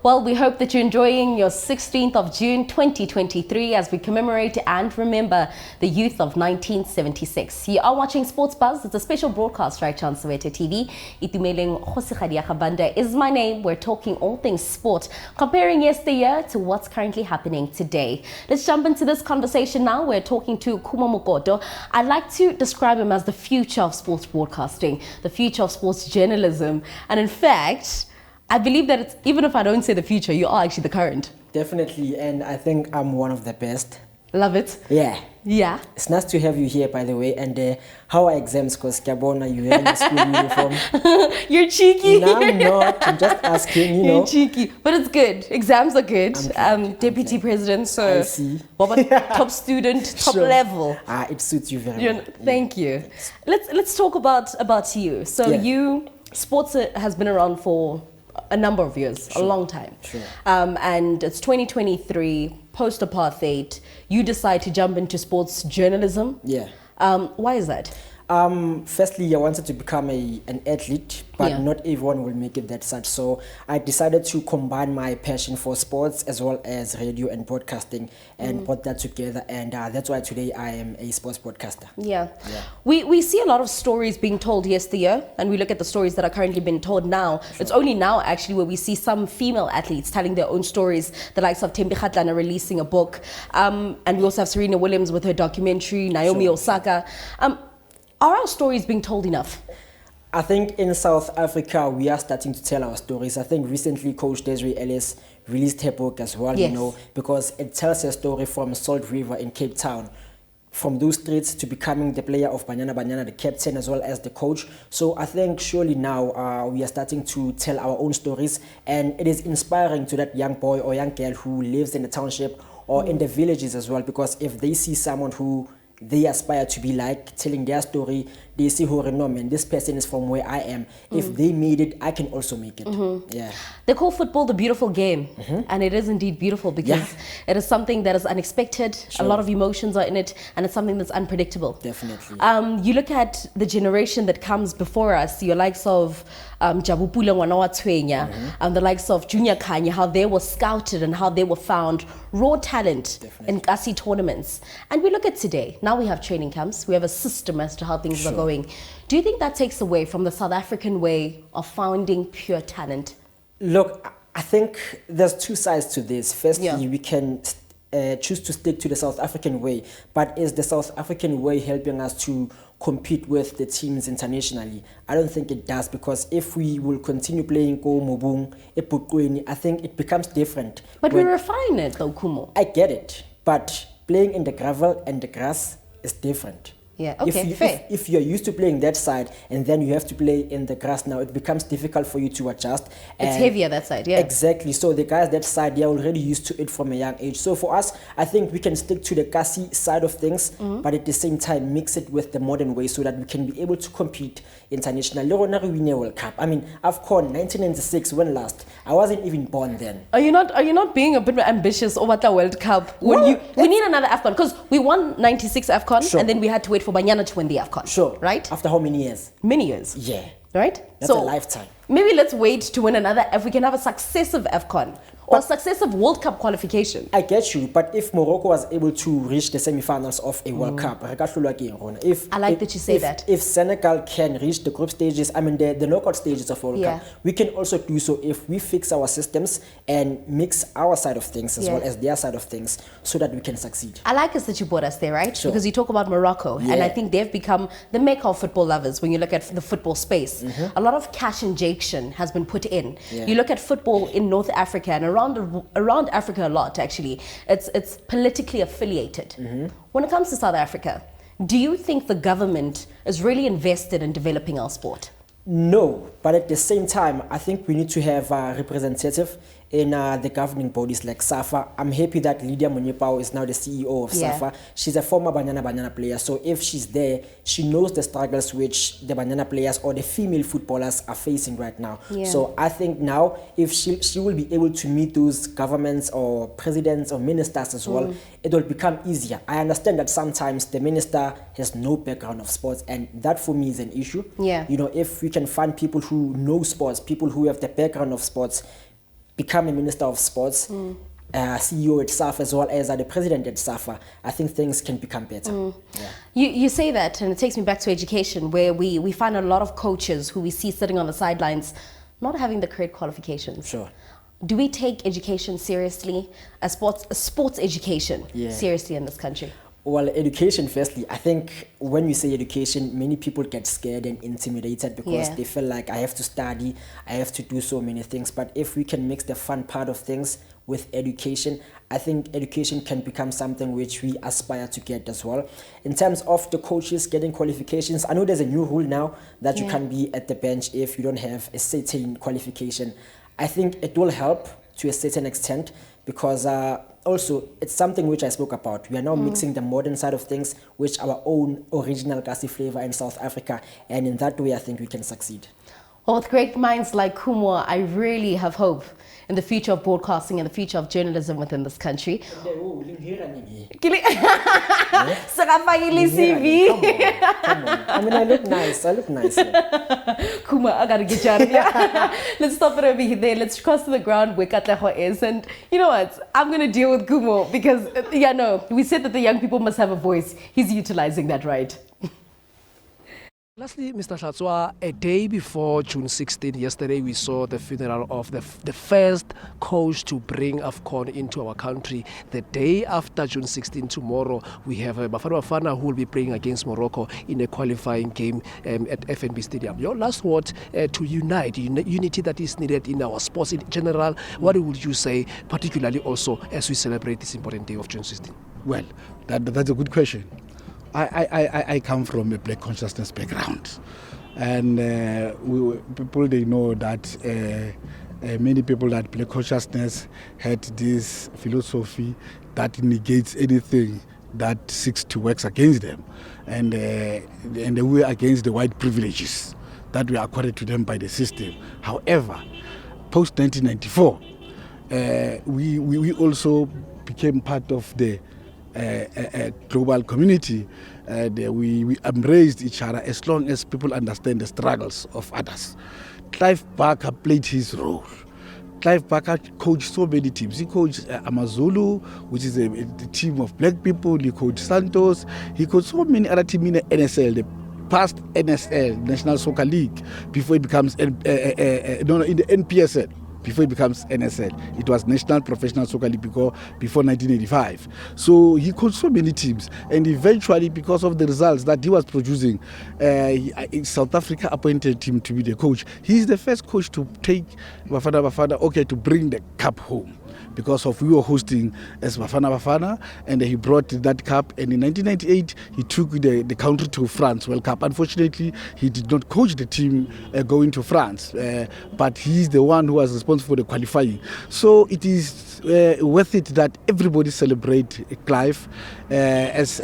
Well, we hope that you're enjoying your 16th of June 2023 as we commemorate and remember the youth of 1976. You are watching Sports Buzz. It's a special broadcast right on Soweto TV. Itumeleng Khosikhadia Khabanda is my name. We're talking all things sport, comparing yesteryear to what's currently happening today. Let's jump into this conversation now. We're talking to Khumo Mokoto. I'd like to describe him as the future of sports broadcasting, the future of sports journalism. And in fact, I believe that it's, even if I don't say the future, you are actually the current. Definitely, and I think I'm one of the best. Love it. Yeah. Yeah. It's nice to have you here, by the way. And how are exams? Because Kabona, you have a school uniform. You're cheeky. No, I'm not. I'm just asking, you know. You're cheeky. But it's good. Exams are good. Deputy president, so. I see. Top student, top level. It suits you very well. Thank you. Let's talk about you. So sports has been around for a number of years, a long time. Sure. And it's 2023, post-apartheid. You decide to jump into sports journalism. Yeah. Why is that? Firstly, I wanted to become an athlete, but not everyone will make it that such. So I decided to combine my passion for sports as well as radio and broadcasting and put that together. And that's why today I am a sports broadcaster. Yeah. We see a lot of stories being told yesteryear, and we look at the stories that are currently being told now. Sure. It's only now actually where we see some female athletes telling their own stories, the likes of Thembi Kgatlana releasing a book. And we also have Serena Williams with her documentary, Naomi Osaka. Are our stories being told enough? I think in South Africa, we are starting to tell our stories. I think recently Coach Desiree Ellis released her book as well, you know, because it tells a story from Salt River in Cape Town, from those streets to becoming the player of Banyana Banyana, the captain as well as the coach. So I think surely now we are starting to tell our own stories, and it is inspiring to that young boy or young girl who lives in the township or in the villages as well, because if they see someone who they aspire to be like, telling their story, they see who no man, this person is from where I am. If they made it, I can also make it. Yeah. They call football the beautiful game, and it is indeed beautiful because it is something that is unexpected. Sure. A lot of emotions are in it, and it's something that's unpredictable. Definitely. You look at the generation that comes before us, your likes of Jabupula Wanawa Twenya, and the likes of Junior Kanye, how they were scouted and how they were found, raw talent in Kasi tournaments. And we look at today, now we have training camps, we have a system as to how things are going. Do you think that takes away from the South African way of finding pure talent? Look, I think there's two sides to this. Firstly, we can choose to stick to the South African way, but is the South African way helping us to compete with the teams internationally? I don't think it does, because if we will continue playing Go Mobung, Epukweni, I think it becomes different. But we refine it though, Khumo. I get it, but playing in the gravel and the grass is different. Yeah, okay, fair. If you're used to playing that side and then you have to play in the grass now, it becomes difficult for you to adjust. It's heavier that side, yeah. Exactly. So the guys that side, they're already used to it from a young age. So for us, I think we can stick to the Kasi side of things, but at the same time mix it with the modern way so that we can be able to compete internationally. World Cup. I mean, AFCON 1996, when last? I wasn't even born then. Are you not being a bit ambitious over the World Cup? We need another AFCON, because we won 96 AFCON and then we had to wait for Banyana to win the AFCON. Sure. Right? After how many years? Many years. Yeah. Right? That's a lifetime. Maybe let's wait to win another, if we can have a successive AFCON or successive World Cup qualification. I get you, but if Morocco was able to reach the semi-finals of a World Cup, I like that you say that. If Senegal can reach the group stages, I mean the knockout stages of World Cup, we can also do so if we fix our systems and mix our side of things as well as their side of things, so that we can succeed. I like it that you brought us there, right? Sure. Because you talk about Morocco, and I think they've become the mecca of football lovers when you look at the football space. A lot of cash injection has been put in. You look at football in North Africa and around Africa a lot, actually. It's politically affiliated. When it comes to South Africa, do you think the government is really invested in developing our sport? No, but at the same time, I think we need to have a representative in the governing bodies like SAFA. I'm happy that Lydia Munyepao is now the CEO of SAFA. She's a former Banyana player, so if she's there, she knows the struggles which the Banyana players or the female footballers are facing right now. So I think now, if she will be able to meet those governments or presidents or ministers as well, it will become easier. I understand that sometimes the minister has no background of sports, and that for me is an issue. You know, if we can find people who know sports, people who have the background of sports, become a Minister of Sports, CEO at SAF, as well as the President at SAFA, I think things can become better. Yeah. You say that, and it takes me back to education, where we find a lot of coaches who we see sitting on the sidelines not having the correct qualifications. Sure. Do we take education seriously, sports education seriously in this country? Well, education, firstly, I think when we say education, many people get scared and intimidated because they feel like I have to study, I have to do so many things. But if we can mix the fun part of things with education, I think education can become something which we aspire to get as well. In terms of the coaches getting qualifications, I know there's a new rule now that you can be at the bench if you don't have a certain qualification. I think it will help to a certain extent because also it's something which I spoke about. We are now mixing the modern side of things with our own original Kasi flavor in South Africa, and in that way I think we can succeed. Well, with great minds like Khumo, I really have hope in the future of broadcasting and the future of journalism within this country. Come on. I mean, I look nice. Khumo, I gotta get you out of here. Let's stop it over here there. Let's cross to the ground where Katlego is. And you know what? I'm gonna deal with Khumo because, we said that the young people must have a voice. He's utilizing that right. Lastly, Mr. Hlatswa, a day before June 16, yesterday we saw the funeral of the first coach to bring AFCON into our country. The day after June 16, tomorrow, we have Bafana Bafana who will be playing against Morocco in a qualifying game at FNB Stadium. Your last word to unity that is needed in our sports in general, what would you say, particularly also as we celebrate this important day of June 16? Well, that's a good question. I come from a black consciousness background, and people, they know that many people that black consciousness had this philosophy that negates anything that seeks to work against them, and they were against the white privileges that were accorded to them by the system. However, post 1994, we also became part of the global community. We embraced each other as long as people understand the struggles of others. Clive Barker played his role. Clive Barker coached so many teams. He coached Amazulu, which is a team of black people. He coached Santos. He coached so many other teams in the NSL, the past NSL, National Soccer League, before it becomes in the NPSL. Before it becomes NSL. It was National Professional Soccer League before 1985. So he coached so many teams, and eventually, because of the results that he was producing, South Africa appointed him to be the coach. He is the first coach to take Bafana to bring the cup home. Because of we were hosting as Bafana, and he brought that cup. And in 1998, he took the country to France World Cup. Unfortunately, he did not coach the team going to France, but he's the one who was responsible for the qualifying. So it is worth it that everybody celebrate Clive as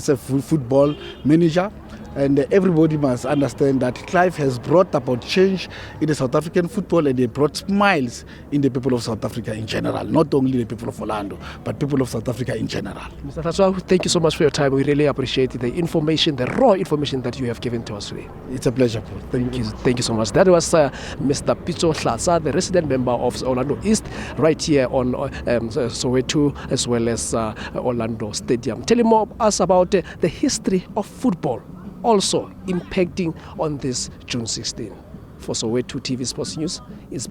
a football manager. And everybody must understand that Clive has brought about change in the South African football, and he brought smiles in the people of South Africa in general, not only the people of Orlando, but people of South Africa in general. Mr. Hlatswa, thank you so much for your time. We really appreciate the information, the raw information that you have given to us today. It's a pleasure, Paul. Thank you so much. That was Mr. Pitso Hlatswa, the resident member of Orlando East, right here on Soweto as well as Orlando Stadium. Tell him more us about the history of football, also impacting on this June 16. For Soweto TV Sports News is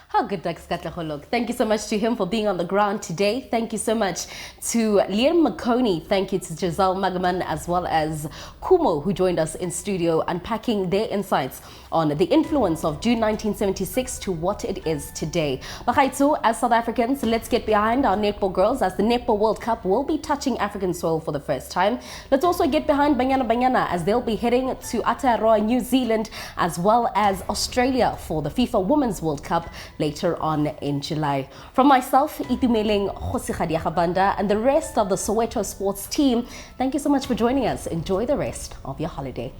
How good does Katlego look? Thank you so much to him for being on the ground today. Thank you so much to Liam McConey. Thank you to Giselle Magaman as well as Khumo, who joined us in studio unpacking their insights on the influence of June 1976 to what it is today. Bagaitso, as South Africans, let's get behind our netball girls as the Netball World Cup will be touching African soil for the first time. Let's also get behind Banyana as they'll be heading to Aotearoa, New Zealand, as well as Australia for the FIFA Women's World Cup later on in July. From myself, Itumeleng Khosikgadiagabanda, and the rest of the Soweto sports team, thank you so much for joining us. Enjoy the rest of your holiday.